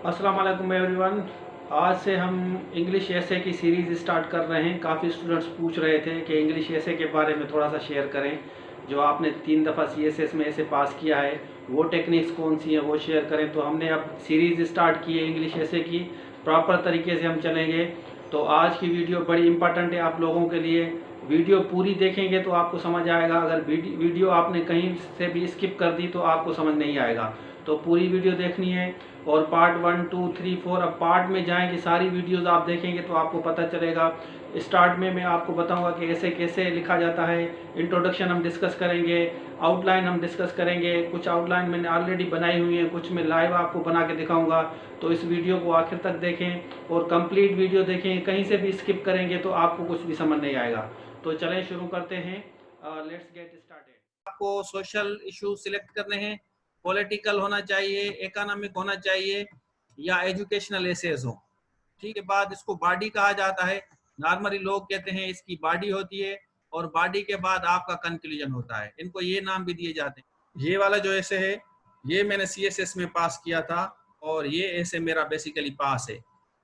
अस्सलाम वालेकुम एवरीवन। आज से हम इंग्लिश एसे की सीरीज़ स्टार्ट कर रहे हैं। काफ़ी स्टूडेंट्स पूछ रहे थे कि इंग्लिश एसे के बारे में थोड़ा सा शेयर करें। जो आपने 3 दफ़ा सीएसएस में ऐसे पास किया है, वो टेक्निक्स कौन सी हैं वो शेयर करें। तो हमने अब सीरीज़ स्टार्ट की है इंग्लिश एसे की, प्रॉपर तरीके से हम चलेंगे। तो आज की वीडियो बड़ी इंपॉर्टेंट है आप लोगों के लिए। वीडियो पूरी देखेंगे तो आपको समझ आएगा। अगर वीडियो आपने कहीं से भी स्किप कर दी तो आपको समझ नहीं आएगा। तो पूरी वीडियो देखनी है। और पार्ट 1, 2, 3, 4 अब पार्ट में जाएंगे। सारी वीडियोस आप देखेंगे तो आपको पता चलेगा। स्टार्ट में मैं आपको बताऊंगा कि ऐसे कैसे लिखा जाता है। इंट्रोडक्शन हम डिस्कस करेंगे, आउटलाइन हम डिस्कस करेंगे। कुछ आउटलाइन मैंने ऑलरेडी बनाई हुई है, कुछ मैं लाइव आपको बना के दिखाऊंगा। तो इस वीडियो को आखिर तक देखें और कंप्लीट वीडियो देखें। कहीं से भी स्किप करेंगे तो आपको कुछ भी समझ नहीं आएगा। तो चलें शुरू करते हैं। Let's get started. आपको सोशल इशू सिलेक्ट करने हैं। पॉलिटिकल होना चाहिए, इकोनॉमिक होना चाहिए या एजुकेशनल एसेस हो। ठीक है, बाद इसको बॉडी कहा जाता है। नॉर्मली लोग कहते हैं इसकी बॉडी होती है और बॉडी के बाद आपका कंक्लूजन होता है। इनको ये नाम भी दिए जाते हैं। ये वाला जो ऐसे है ये मैंने सीएसएस में पास किया था और ये ऐसे मेरा बेसिकली पास है।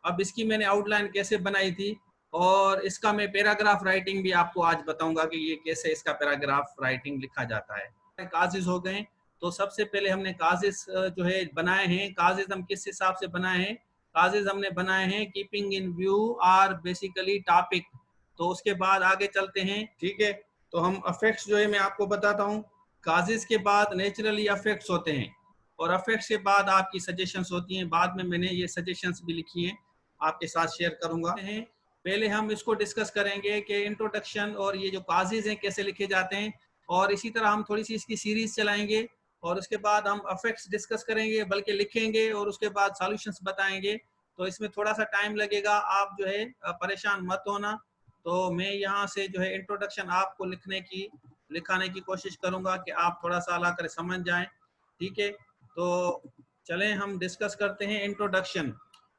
अब इसकी मैंने आउटलाइन कैसे बनाई थी और इसका मैं पैराग्राफ राइटिंग भी आपको आज बताऊंगा कि ये कैसे इसका पैराग्राफ राइटिंग लिखा जाता है। काजिज हो गए। तो सबसे पहले हमने काजिज जो है बनाए हैं। काजिज हम किस हिसाब से बनाए हैं? काजेज हमने बनाए हैं keeping in view are basically topic. तो उसके बाद आगे चलते हैं। ठीक है, तो हम अफेक्ट्स जो है मैं आपको बताता हूँ। काजेज के बाद नेचुरली अफेक्ट्स होते हैं और अफेक्ट्स के बाद आपकी सजेशंस होती हैं। बाद में मैंने ये सजेशंस भी लिखी हैं, आपके साथ शेयर करूंगा। पहले हम इसको डिस्कस करेंगे कि इंट्रोडक्शन और ये जो काजेज हैं कैसे लिखे जाते हैं, और इसी तरह हम थोड़ी सी इसकी सीरीज चलाएंगे और उसके बाद हम अफेक्ट्स डिस्कस करेंगे, बल्कि लिखेंगे और उसके बाद सॉल्यूशंस बताएंगे। तो इसमें थोड़ा सा टाइम लगेगा, आप जो है परेशान मत होना। तो मैं यहाँ से जो है इंट्रोडक्शन आपको लिखाने की कोशिश करूंगा कि आप थोड़ा सा अला कर समझ जाएं। ठीक है, तो चलें हम डिस्कस करते हैं इंट्रोडक्शन।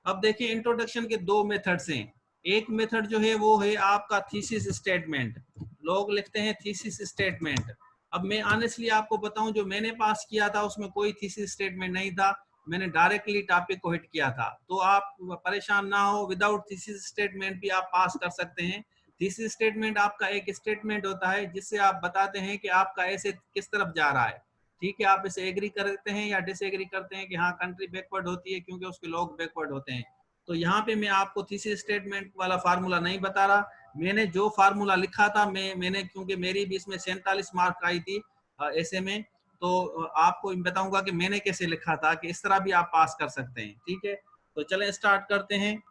अब देखिए, इंट्रोडक्शन के दो मेथड्स हैं। एक मेथड जो है वो है आपका थीसिस स्टेटमेंट। लोग लिखते हैं थीसिस स्टेटमेंट। अब मैं ऑनेस्टली आपको बताऊं, जो मैंने पास किया था उसमें कोई थीसिस स्टेटमेंट नहीं था। मैंने डायरेक्टली टॉपिक को हिट किया था। तो आप परेशान ना हो, विदाउट थीसिस स्टेटमेंट भी आप पास कर सकते हैं। थीसिस स्टेटमेंट आपका एक स्टेटमेंट होता है जिससे आप बताते हैं कि आपका ऐसे किस तरफ जा रहा है। ठीक है, आप इसे एग्री करते हैं या डिसएग्री करते हैं कि हाँ कंट्री बैकवर्ड होती है क्योंकि उसके लोग बैकवर्ड होते हैं। तो यहाँ पे मैं आपको थीसिस स्टेटमेंट वाला फार्मूला नहीं बता रहा। मैंने जो फार्मूला लिखा था मैंने क्योंकि मेरी भी इसमें 47 मार्क आई थी ऐसे में, तो आपको बताऊंगा कि मैंने कैसे लिखा था कि इस तरह भी आप पास कर सकते हैं। ठीक है, तो चलें स्टार्ट करते हैं।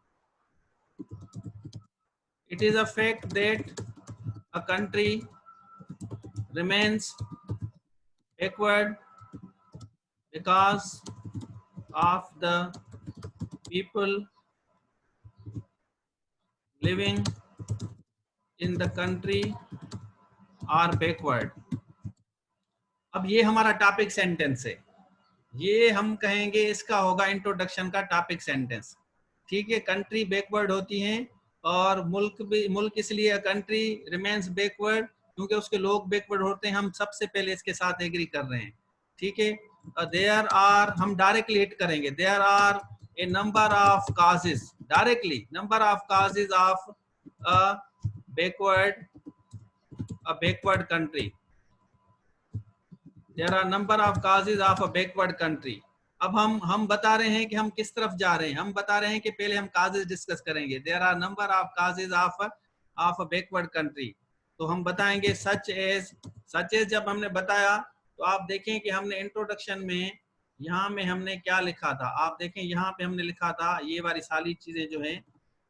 It is a fact that a country remains backward because of the people living in the country are backward। अब ये हमारा टॉपिक सेंटेंस है। ये हम कहेंगे इसका होगा इंट्रोडक्शन का टॉपिक सेंटेंस। ठीक है, कंट्री बैकवर्ड होती हैं और मुल्क इसलिए कंट्री रिमेन्स बैकवर्ड क्योंकि उसके लोग बैकवर्ड होते हैं। हम सबसे पहले इसके साथ एग्री कर रहे हैं। ठीक है, देयर आर, हम डायरेक्टली हिट करेंगे, there are a number of causes, directly number of causes of backward country. There are number of causes of a backward country. अब हम बता रहे हैं कि हम किस तरफ जा रहे हैं। हम बता रहे हैं कि पहले हम काजेज डिस्कस करेंगे। There are number of causes of a backward country. तो हम बताएंगे सच एज जब हमने बताया तो आप देखें कि हमने इंट्रोडक्शन में यहाँ में हमने क्या लिखा था। आप देखें यहाँ पे हमने लिखा था ये वाली सारी चीजें जो हैं,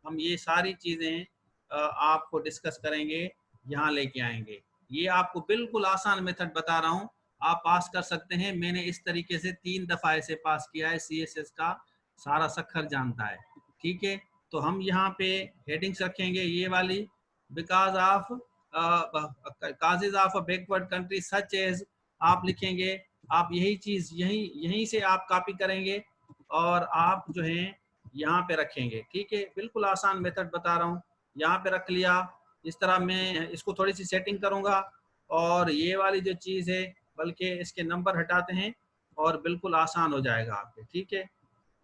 हम ये सारी चीजें आपको डिस्कस करेंगे, यहाँ लेके आएंगे। ये आपको बिल्कुल आसान मेथड बता रहा हूँ, आप पास कर सकते हैं। मैंने इस तरीके से 3 दफा ऐसे पास किया है। सीएसएस का सारा सखर जानता है। ठीक है, तो हम यहाँ पे हेडिंग्स रखेंगे ये वाली, because of causes of a backward country such as, आप लिखेंगे। आप यही चीज यहीं से आप कॉपी करेंगे और आप जो है यहाँ पे रखेंगे। ठीक है, बिल्कुल आसान मेथड बता रहा हूँ। यहाँ पे रख लिया। इस तरह मैं इसको थोड़ी सी सेटिंग करूंगा और ये वाली जो चीज़ है, बल्कि इसके नंबर हटाते हैं और बिल्कुल आसान हो जाएगा आपके। ठीक है,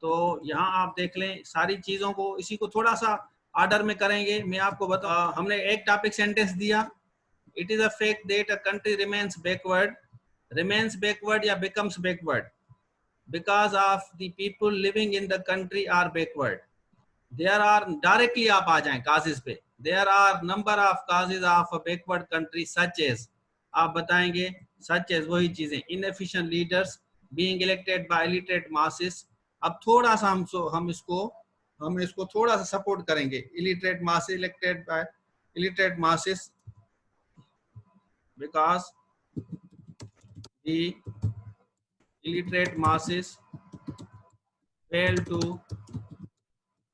तो यहाँ आप देख लें सारी चीज़ों को, इसी को थोड़ा सा ऑर्डर में करेंगे। मैं आपको बता, हमने एक टॉपिक सेंटेंस दिया, it is a fact that a country remains backward या becomes backward because of the people living in the country are backward. There are, directly आप आ जाएं causes पे, there are number of causes of a backward country such as, आप बताएंगे such as वही चीजें, inefficient leaders being elected by illiterate masses। अब थोड़ा सा हम इसको थोड़ा सा सपोर्ट करेंगे, illiterate masses elected by illiterate masses because the illiterate masses fail to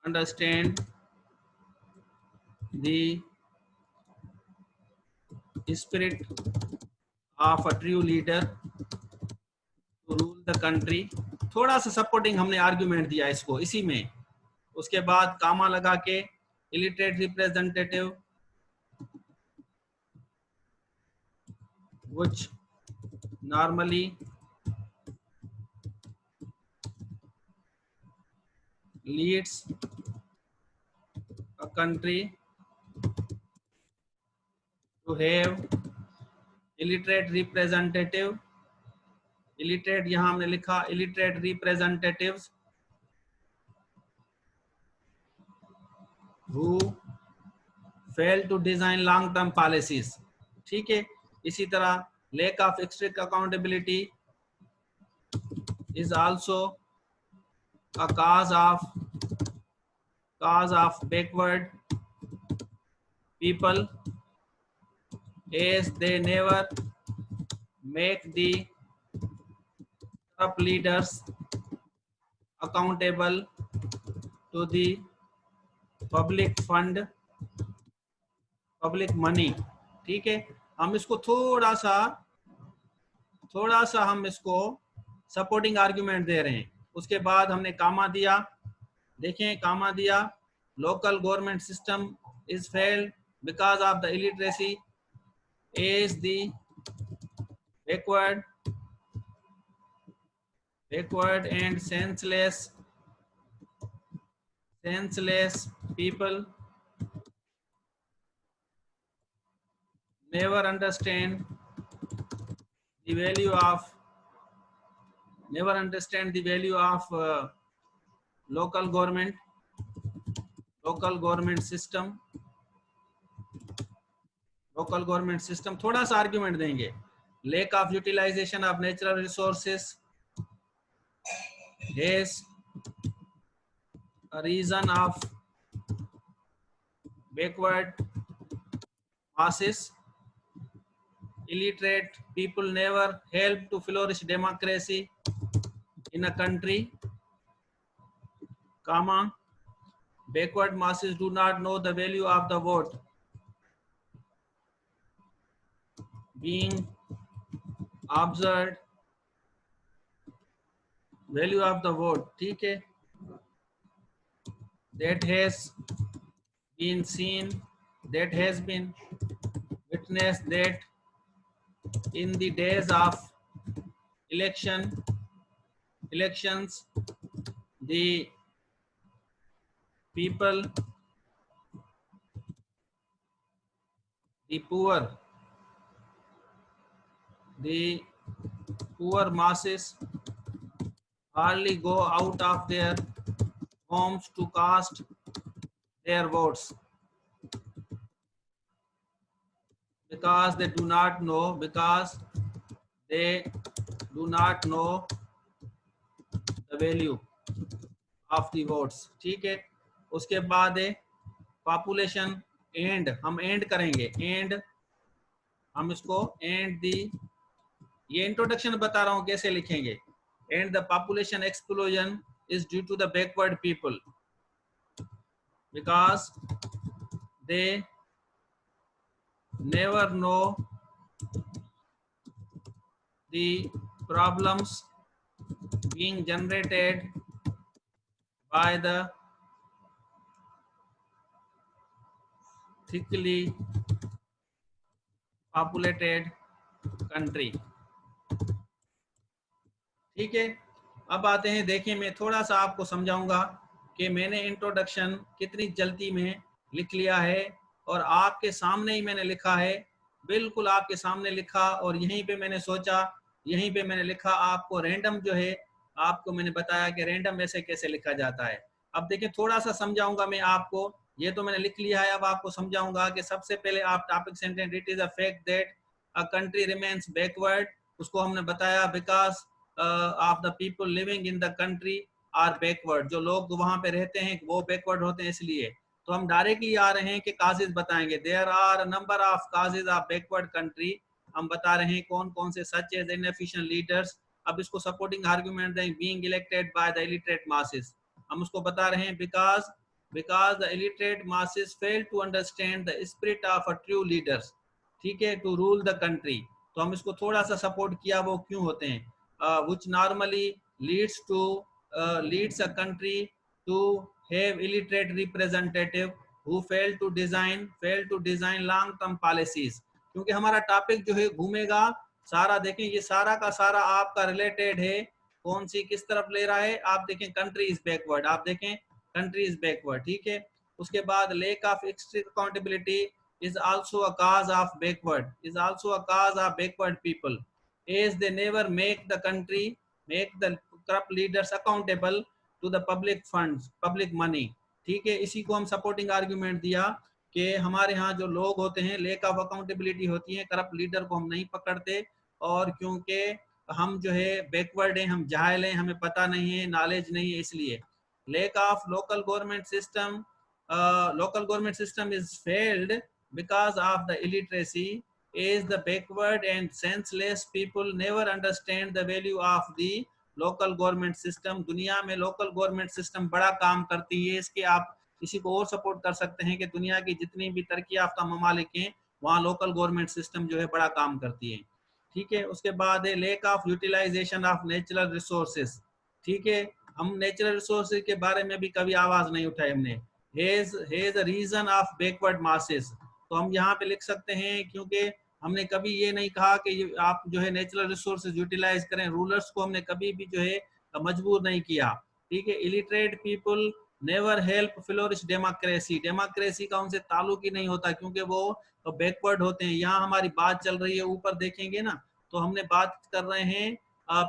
understand the spirit of a true leader to rule the country। थोड़ा सा सपोर्टिंग हमने आर्ग्यूमेंट दिया इसको इसी में। उसके बाद कामा लगा के illiterate representative which normally leads a country to have illiterate representative, illiterate यहाँ हमने लिखा illiterate representatives who fail to design long term policies। ठीक है, इसी तरह lack of strict accountability is also a cause of backward people as they never make the corrupt leaders accountable to the public fund, public money। ठीक है, हम इसको थोड़ा सा हम इसको सपोर्टिंग आर्ग्यूमेंट दे रहे हैं। उसके बाद हमने कामा दिया, देखें कामा दिया, local government system is failed because of the illiteracy is the backward and senseless people never understand the value of local government system। थोड़ा सा आर्ग्यूमेंट देंगे, lack of utilization of natural resources is a reason of backward masses। Illiterate people never help to flourish democracy in a country, comma, backward masses do not know the value of the vote being observed, value of the vote, ठीक है, that has been seen, that has been witnessed that in the days of elections the people, the poor masses hardly go out of their homes to cast their votes because they do not know the value of the votes। ठीक है, उसके बाद है population and, हम and करेंगे, and हम इसको and the, ये इंट्रोडक्शन बता रहा हूं कैसे लिखेंगे, and the population explosion is due to the backward people because they never know the problems being generated by the thickly populated country। ठीक है, अब आते हैं, देखिए मैं थोड़ा सा आपको समझाऊंगा कि मैंने इंट्रोडक्शन कितनी जल्दी में लिख लिया है, और आपके सामने ही मैंने लिखा है, बिल्कुल आपके सामने लिखा, और यहीं पे मैंने सोचा, यहीं पे मैंने लिखा। आपको रैंडम जो है, आपको मैंने बताया कि रैंडम ऐसे कैसे लिखा जाता है। अब देखिए थोड़ा सा समझाऊंगा मैं आपको, ये तो मैंने लिख लिया है, अब आपको समझाऊंगा कि सबसे पहले आप topic sentence, it is a fact that a country remains backward, उसको हमने बताया because of the people living in the country are backward, जो लोग वहां पे रहते हैं वो बैकवर्ड होते हैं इसलिए। तो हम डायरेक्टली आ रहे हैं कि काजेज बताएंगे, there are number of causes of backward country, हम बता रहे हैं कौन कौन से, सच एज इनएफिशिएंट लीडर्स। अब इसको सपोर्टिंग आर्गुमेंट दें, being elected by the illiterate masses, हम उसको बता रहे हैं because the illiterate masses fail to understand the spirit of a true leaders, ठीक है, टू रूल द कंट्री। तो हम इसको थोड़ा सा सपोर्ट किया, वो क्यों होते हैं, which normally leads a country to have illiterate representative who fail to design long term policies। क्योंकि हमारा टॉपिक जो है घूमेगा सारा, देखें ये सारा का सारा आपका रिलेटेड है, कौन सी किस तरफ ले रहा है, आप देखें कंट्री इज बैकवर्ड, आप देखें कंट्री इज बैकवर्ड, ठीक है। उसके बाद lake of accountability is also a cause of backward people, as they never make the corrupt leaders accountable to the public money, ठीक है। इसी को हम सपोर्टिंग आर्ग्यूमेंट दिया कि हमारे यहाँ जो लोग होते हैं, लेक ऑफ अकाउंटेबिलिटी होती है, करप्ट लीडर को हम नहीं पकड़ते, और क्योंकि हम जो है बैकवर्ड हैं, हम जाहिल हैं, हमें पता नहीं है, नॉलेज नहीं है, इसलिए। Lake of local government system is failed because of the illiteracy, is the backward and senseless people never understand the value of the local government system। दुनिया में local government system बड़ा काम करती है, इसके आप इसी को और सपोर्ट कर सकते हैं कि दुनिया की जितनी भी तरक्की याफ्ता ममालिक हैं, वहाँ लोकल गवर्नमेंट सिस्टम जो है बड़ा काम करती है, ठीक है। उसके बाद है lack of utilization of natural resources, ठीक है। हम नेचुरल रिसोर्सेज के बारे में भी कभी आवाज नहीं उठाई हमने। Has a reason of backward masses, तो हम यहाँ पे लिख सकते हैं, क्योंकि हमने कभी ये नहीं कहा कि आप जो है नेचुरल रिसोर्सेज यूटिलाइज करें, रूलर्स को हमने कभी भी जो है मजबूर नहीं किया, ठीक है। Illiterate people never help flourish democracy, democracy का उनसे ताल्लुक ही नहीं होता, क्योंकि वो बैकवर्ड होते हैं। यहाँ हमारी बात चल रही है, ऊपर देखेंगे ना, तो हमने बात कर रहे हैं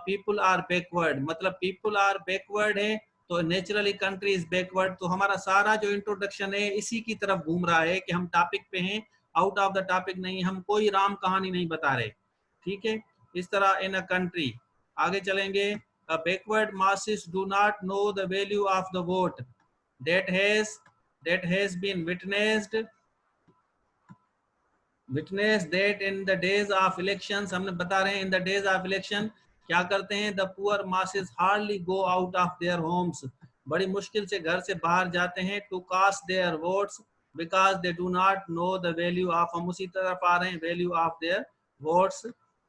पीपल आर बैकवर्ड, मतलब पीपल आर बैकवर्ड है, तो नेचुरली कंट्री इज बैकवर्ड। तो हमारा सारा जो इंट्रोडक्शन है इसी की तरफ घूम रहा है कि हम टॉपिक पे हैं, आउट ऑफ द टॉपिक नहीं, हम कोई राम कहानी नहीं बता रहे, ठीक है। इस तरह इन अ कंट्री, आगे चलेंगे, backward masses do not know the value of the vote that has been witnessed that in the days of elections, हमने बता रहे हैं in the days of election क्या करते हैं, the poor masses hardly go out of their homes, बड़ी मुश्किल से घर से बाहर जाते हैं, to cast their votes because they do not know the value of, हम उसी तरफ आ रहे हैं, value of their votes।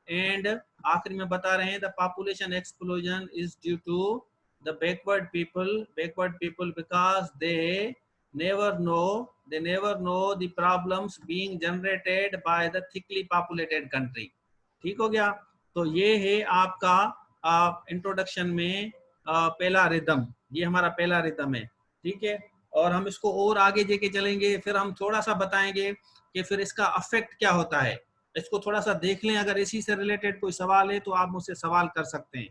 and आखिर में बता रहे हैं the population explosion is due to the backward people because they never know the problems being generated by the thickly populated country, ठीक हो गया। तो ये है आपका इंट्रोडक्शन में पहला रिदम, ये हमारा पहला रिदम है, ठीक है। और हम इसको और आगे लेके चलेंगे, फिर हम थोड़ा सा बताएंगे कि फिर इसका अफेक्ट क्या होता है, इसको थोड़ा सा देख लें, अगर इसी से रिलेटेड कोई सवाल है तो आप मुझसे सवाल कर सकते हैं,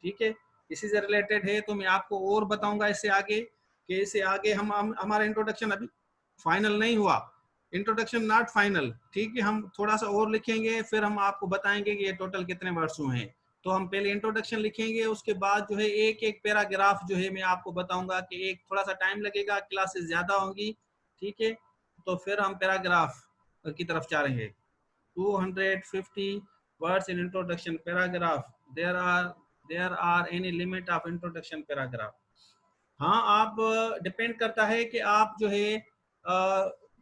ठीक है। इसी से रिलेटेड है तो मैं आपको और बताऊंगा इससे आगे, कि इससे आगे हम हमारा इंट्रोडक्शन अभी फाइनल नहीं हुआ, इंट्रोडक्शन नॉट फाइनल, ठीक है। हम थोड़ा सा और लिखेंगे, फिर हम आपको बताएंगे कि ये टोटल कितने वर्ड्स हुए हैं। तो हम पहले इंट्रोडक्शन लिखेंगे, उसके बाद जो है एक एक पैराग्राफ जो है मैं आपको बताऊंगा कि एक थोड़ा सा टाइम लगेगा, क्लासेस ज्यादा होंगी, ठीक है। तो फिर हम पैराग्राफ की तरफ जा रहे हैं। 250 words in introduction paragraph, there are any limit of introduction paragraph। हाँ, आप डिपेंड करता है कि आप जो है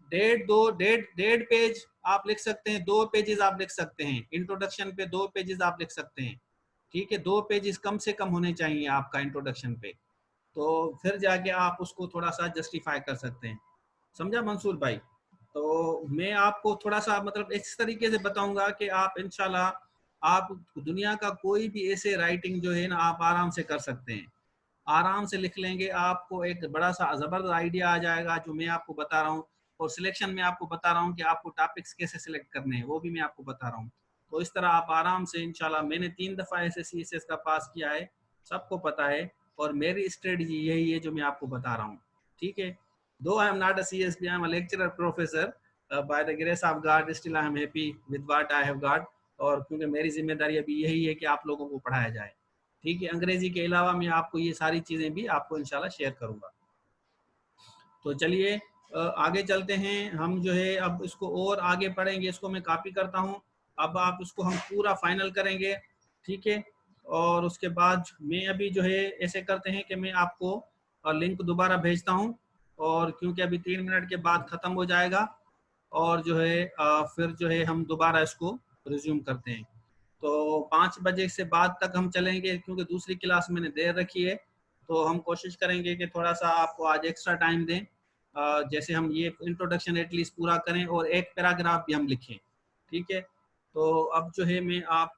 डेढ़ पेज आप लिख सकते हैं, 2 पेजेस आप लिख सकते हैं इंट्रोडक्शन पे, 2 पेजेस आप लिख सकते हैं, ठीक है। 2 पेजेस कम से कम होने चाहिए आपका इंट्रोडक्शन पे, तो फिर जाके आप उसको थोड़ा सा जस्टिफाई कर सकते हैं, समझा मंसूर भाई। तो मैं आपको थोड़ा सा मतलब इस तरीके से बताऊंगा कि आप इंशाल्लाह आप दुनिया का कोई भी ऐसे राइटिंग जो है ना आप आराम से कर सकते हैं, आराम से लिख लेंगे, आपको एक बड़ा सा ज़बरदस्त आइडिया आ जाएगा जो मैं आपको बता रहा हूँ। और सिलेक्शन में आपको बता रहा हूँ कि आपको टॉपिक्स कैसे सिलेक्ट करने हैं, वो भी मैं आपको बता रहा हूँ। तो इस तरह आप आराम से इंशाल्लाह, मैंने 3 दफ़ा एसएससी एसएस का पास किया है, सबको पता है, और मेरी स्ट्रेटजी यही है जो मैं आपको बता रहा हूँ, ठीक है। दो I am not a CSP, I am a lecturer professor, by the grace of God still I am happy with what I have got. और क्योंकि मेरी जिम्मेदारी अभी यही है कि आप लोगों को पढ़ाया जाए, ठीक है। अंग्रेजी के अलावा मैं आपको ये सारी चीज़ें भी आपको इंशाल्लाह शेयर करूँगा। तो चलिए आगे चलते हैं हम, जो है अब इसको और आगे पढ़ेंगे। इसको मैं कॉपी करता हूँ, अब आप इसको हम पूरा फाइनल करेंगे, ठीक है। और उसके बाद मैं अभी जो है ऐसे करते हैं कि मैं आपको लिंक दोबारा भेजता हूँ, और क्योंकि अभी 3 मिनट के बाद ख़त्म हो जाएगा, और जो है फिर जो है हम दोबारा इसको रिज्यूम करते हैं। तो 5 बजे से बाद तक हम चलेंगे, क्योंकि दूसरी क्लास मैंने देर रखी है। तो हम कोशिश करेंगे कि थोड़ा सा आपको आज एक्स्ट्रा टाइम दें, जैसे हम ये इंट्रोडक्शन एटलीस्ट पूरा करें और एक पैराग्राफ भी हम लिखें, ठीक है। तो अब जो है मैं आप